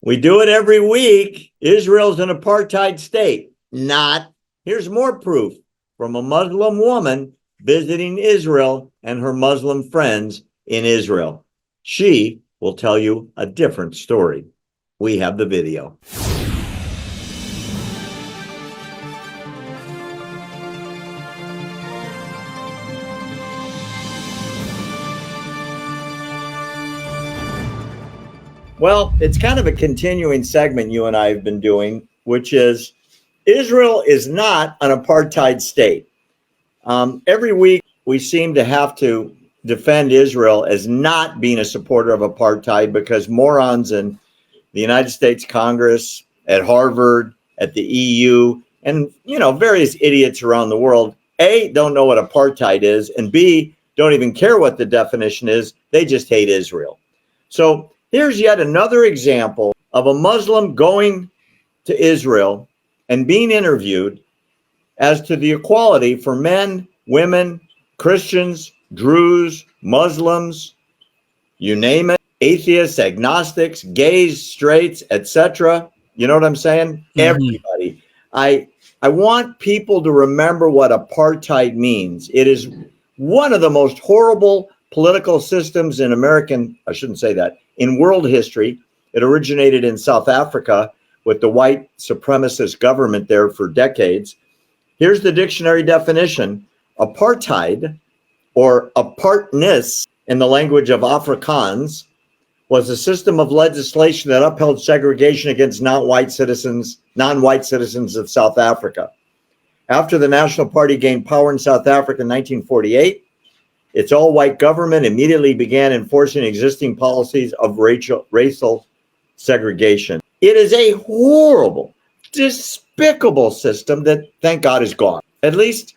We do it every week. Israel's an apartheid state. Not. Here's more proof from a Muslim woman visiting Israel and her Muslim friends in Israel. She will tell you a different story. We have the video. Well, it's kind of a continuing segment you and I have been doing, which is Israel is not an apartheid state. Every week, we seem to have to defend Israel as not being a supporter of apartheid because morons in the United States Congress, at Harvard, at the EU, and various idiots around the world, A, don't know what apartheid is, and B, don't even care what the definition is. They just hate Israel. So here's yet another example of a Muslim going to Israel and being interviewed as to the equality for men, women, Christians, Druze, Muslims, you name it, atheists, agnostics, gays, straights, etc. You know what I'm saying? Mm-hmm. Everybody. I want people to remember what apartheid means. It is one of the most horrible political systems in in world history. It originated in South Africa with the white supremacist government there for decades. Here's the dictionary definition. Apartheid, or apartness in the language of Afrikaans, was a system of legislation that upheld segregation against non-white citizens of South Africa. After the National Party gained power in South Africa in 1948, its all-white government immediately began enforcing existing policies of racial segregation. It is a horrible, despicable system that, thank God, is gone, at least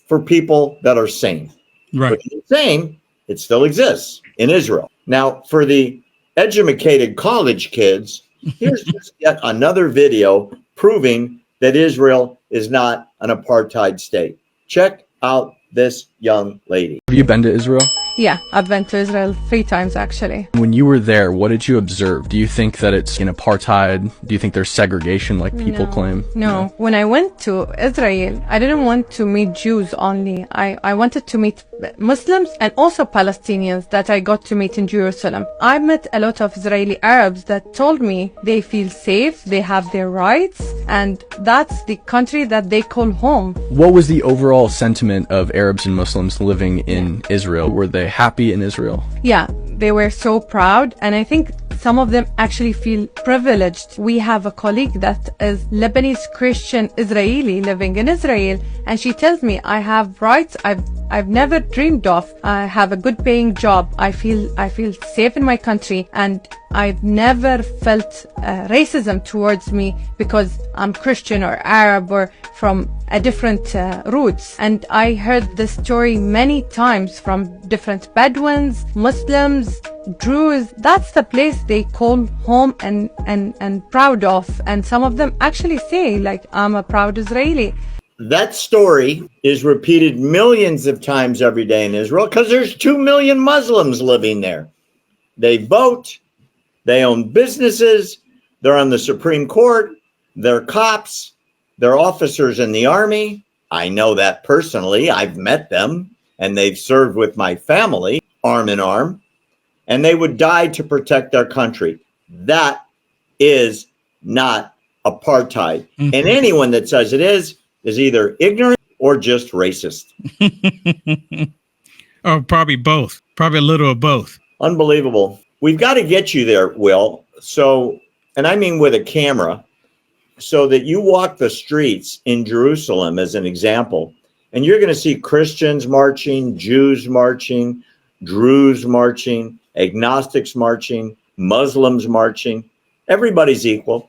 for people that are sane. Right. But insane, it still exists in Israel. Now, for the educated college kids, here's just yet another video proving that Israel is not an apartheid state. Check out this young lady. Have you been to Israel? Yeah, I've been to Israel 3 times actually. When you were there, what did you observe? Do you think that it's an apartheid? Do you think there's segregation like people claim? No. When I went to Israel, I didn't want to meet Jews only. I wanted to meet Muslims and also Palestinians that I got to meet in Jerusalem. I met a lot of Israeli Arabs that told me they feel safe, they have their rights, and that's the country that they call home. What was the overall sentiment of Arabs and Muslims living in Israel? Were they happy in Israel? Yeah, they were so proud, and I think some of them actually feel privileged. We have a colleague that is Lebanese Christian Israeli living in Israel, and she tells me I have rights I've never dreamed of. I have a good paying job. I feel safe in my country, and I've never felt racism towards me because I'm Christian or Arab or from a different roots. And I heard this story many times from different Bedouins, Muslims, Druze. That's the place they call home and proud of. And some of them actually say, like, I'm a proud Israeli. That story is repeated millions of times every day in Israel because there's 2 million Muslims living there. They vote, they own businesses, they're on the Supreme Court, they're cops, they're officers in the army. I know that personally. I've met them, and they've served with my family, arm in arm, and they would die to protect their country. That is not apartheid. Mm-hmm. And anyone that says it is either ignorant or just racist. Oh, probably both. Probably a little of both. Unbelievable. We've got to get you there, Will. So, and I mean with a camera, so that you walk the streets in Jerusalem as an example, and you're going to see Christians marching, Jews marching, Druze marching, agnostics marching, Muslims marching. Everybody's equal.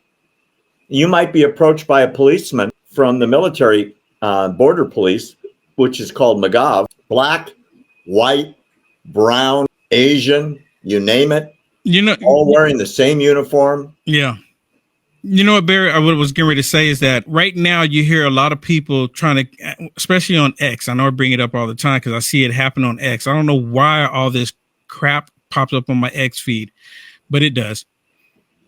You might be approached by a policeman from the military border police, which is called Magav, black, white, brown, Asian, you name it, all wearing the same uniform. Yeah. You know what, Barry, I was getting ready to say is that right now you hear a lot of people trying to, especially on X. I know I bring it up all the time because I see it happen on X. I don't know why all this crap pops up on my X feed, but it does.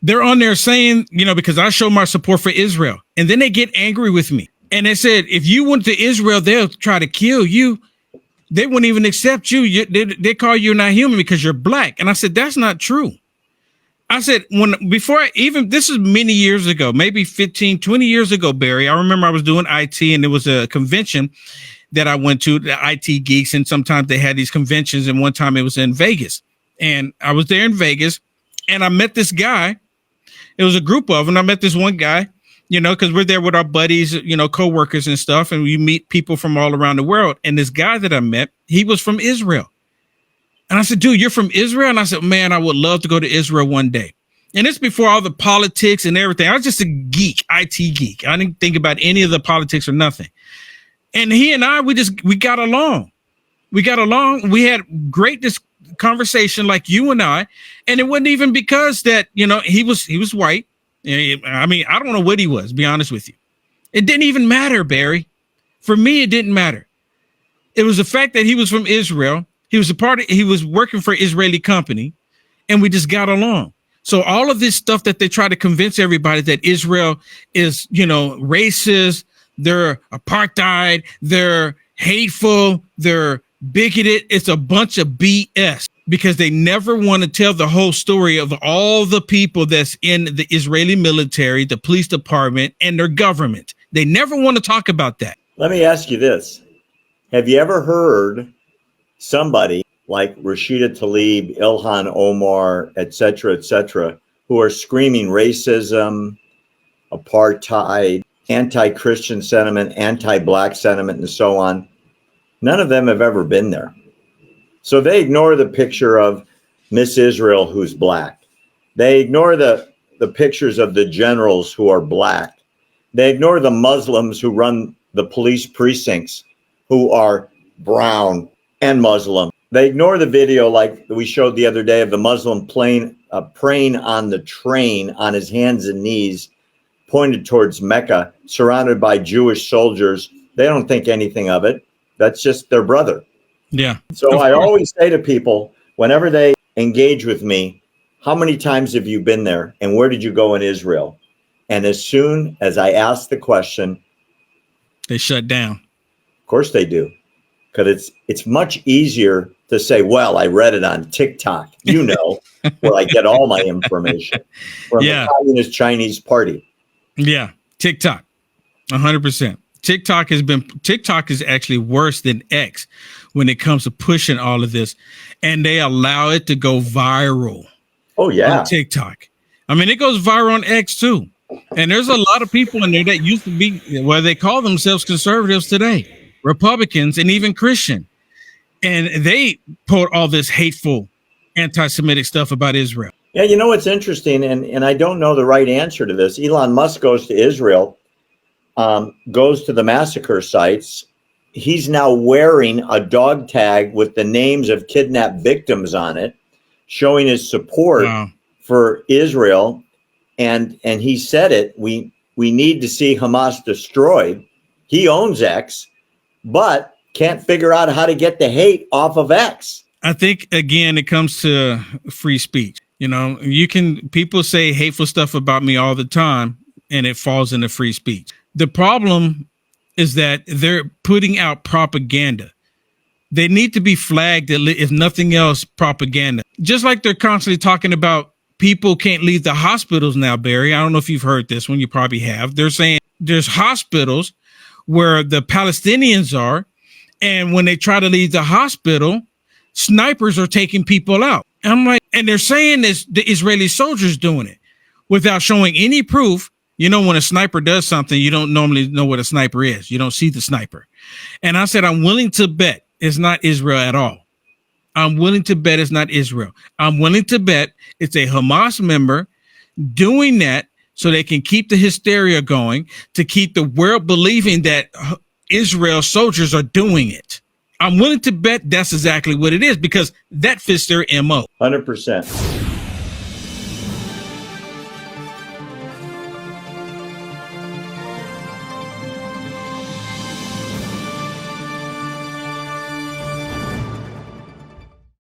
They're on there saying, because I show my support for Israel. And then they get angry with me. And they said, if you went to Israel, they'll try to kill you. They wouldn't even accept you. They call you not human because you're black. And I said, that's not true. I said, this is many years ago, maybe 15, 20 years ago, Barry. I remember I was doing IT and there was a convention that I went to, the IT geeks. And sometimes they had these conventions. And one time it was in Vegas. And I was there in Vegas and I met this guy. It was a group of them. I met this one guy, because we're there with our buddies, coworkers and stuff. And we meet people from all around the world. And this guy that I met, he was from Israel. And I said, dude, you're from Israel? And I said, man, I would love to go to Israel one day. And it's before all the politics and everything. I was just a geek, IT geek. I didn't think about any of the politics or nothing. And he and I, we got along. We got along. We had great conversation like you and I. And it wasn't even because that, he was white. I mean, I don't know what he was, to be honest with you. It didn't even matter, Barry. For me, it didn't matter. It was the fact that he was from Israel. He was working for an Israeli company, and we just got along. So all of this stuff that they try to convince everybody that Israel is, racist, they're apartheid, they're hateful, they're bigoted. It's a bunch of BS because they never want to tell the whole story of all the people that's in the Israeli military, the police department, and their government. They never want to talk about that. Let me ask you this. Have you ever heard somebody like Rashida Tlaib, Ilhan Omar, et cetera, who are screaming racism, apartheid, anti-Christian sentiment, anti-black sentiment, and so on? None of them have ever been there. So they ignore the picture of Miss Israel who's black. They ignore the pictures of the generals who are black. They ignore the Muslims who run the police precincts who are brown and Muslim. They ignore the video like we showed the other day of the Muslim praying on the train on his hands and knees, pointed towards Mecca, surrounded by Jewish soldiers. They don't think anything of it. That's just their brother. Yeah. So I always say to people, whenever they engage with me, how many times have you been there and where did you go in Israel? And as soon as I ask the question, they shut down. Of course they do. Because it's much easier to say, well, I read it on TikTok, where I get all my information from the Communist Chinese Party. Yeah, TikTok, 100%. TikTok is actually worse than X when it comes to pushing all of this, and they allow it to go viral. Oh yeah, on TikTok. I mean, it goes viral on X too, and there's a lot of people in there that used to be, well, they call themselves conservatives today. Republicans and even Christian. And they put all this hateful anti-Semitic stuff about Israel. Yeah, what's interesting, and I don't know the right answer to this. Elon Musk goes to Israel, goes to the massacre sites. He's now wearing a dog tag with the names of kidnapped victims on it, showing his support for Israel. And he said it, we need to see Hamas destroyed. He owns X, but can't figure out how to get the hate off of X. I think, again, it comes to free speech. People say hateful stuff about me all the time, and it falls into free speech. The problem is that they're putting out propaganda. They need to be flagged, if nothing else, propaganda. Just like they're constantly talking about people can't leave the hospitals now, Barry. I don't know if you've heard this one. You probably have. They're saying there's hospitals where the Palestinians are, and when they try to leave the hospital, snipers are taking people out. And I'm like, and they're saying this, the Israeli soldiers doing it without showing any proof. When a sniper does something, you don't normally know what a sniper is. You don't see the sniper. And I said, I'm willing to bet it's not Israel at all. I'm willing to bet it's not Israel. I'm willing to bet it's a Hamas member doing that so they can keep the hysteria going, to keep the world believing that Israel soldiers are doing it. I'm willing to bet that's exactly what it is, because that fits their MO. 100%.